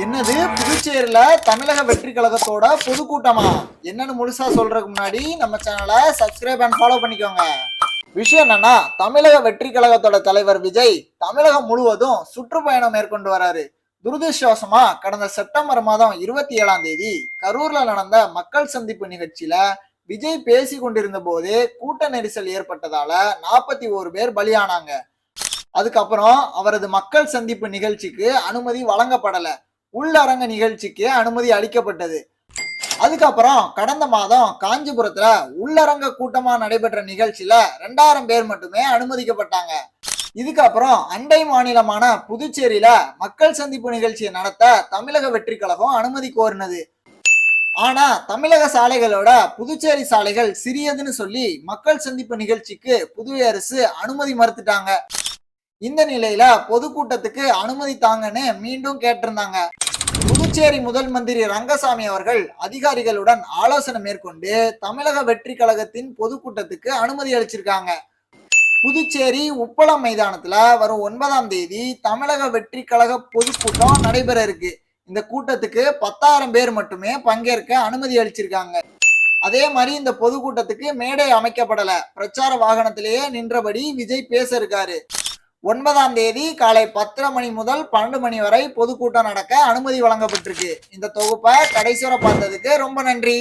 என்னது புதுச்சேரியில தமிழக வெற்றி கழகத்தோட பொதுக்கூட்டமா? என்னன்னு முழுசா சொல்றதுக்கு முன்னாடி நம்ம சேனலை சப்ஸ்கிரைப் அண்ட் ஃபாலோ பண்ணிக்கோங்க. விஷயம் என்னன்னா, தமிழக வெற்றி கழகத்தோட தலைவர் விஜய் தமிழகம் முழுவதும் சுற்றுப்பயணம் மேற்கொண்டு வராரு. துரதிருஷ்டவசமா கடந்த செப்டம்பர் மாதம் 27ஆம் தேதி கரூர்ல நடந்த மக்கள் சந்திப்பு நிகழ்ச்சியில விஜய் பேசி கொண்டிருந்த போதே கூட்ட நெரிசல் ஏற்பட்டதால 41 பேர் பலியானாங்க. அதுக்கப்புறம் அவரது மக்கள் சந்திப்பு நிகழ்ச்சிக்கு அனுமதி வழங்கப்படல. உள்ளரங்க நிகழ்ச்சிக்கு அனுமதி அளிக்கப்பட்டது. அதுக்கப்புறம் கடந்த மாதம் காஞ்சிபுரத்துல உள்ளரங்க கூட்டமா நடைபெற்ற நிகழ்ச்சியில 2000 பேர் மட்டுமே அனுமதிக்கப்பட்டாங்க. இதுக்கப்புறம் அண்டை மாநிலமான புதுச்சேரியில மக்கள் சந்திப்பு நிகழ்ச்சியை நடத்த தமிழக வெற்றி கழகம் அனுமதி கோரினது. ஆனா தமிழக சாலைகளோட புதுச்சேரி சாலைகள் சிறியதுன்னு சொல்லி மக்கள் சந்திப்பு நிகழ்ச்சிக்கு புதுவை அரசு அனுமதி மறுத்துட்டாங்க. இந்த நிலையில பொதுக்கூட்டத்துக்கு அனுமதி தாங்கன்னு மீண்டும் கேட்டிருந்தாங்க. புதுச்சேரி முதல் மந்திரி ரங்கசாமி அவர்கள் அதிகாரிகளுடன் ஆலோசனை மேற்கொண்டு தமிழக வெற்றி கழகத்தின் பொதுக்கூட்டத்துக்கு அனுமதி அளிச்சிருக்காங்க. புதுச்சேரி உப்பளம் மைதானத்துல வரும் 9ஆம் தேதி தமிழக வெற்றி கழக பொதுக்கூட்டம் நடைபெற இருக்கு. இந்த கூட்டத்துக்கு 10,000 பேர் மட்டுமே பங்கேற்க அனுமதி அளிச்சிருக்காங்க. அதே மாதிரி இந்த பொதுக்கூட்டத்துக்கு மேடை அமைக்கப்படல. பிரச்சார வாகனத்திலேயே நின்றபடி விஜய் பேச இருக்காரு. 9ஆம் தேதி காலை 10:30 மணி முதல் 12 மணி வரை பொதுக்கூட்டம் நடக்க அனுமதி வழங்கப்பட்டிருக்கு. இந்த தொகுப்பை கடைசி வரை பார்த்ததுக்கு ரொம்ப நன்றி.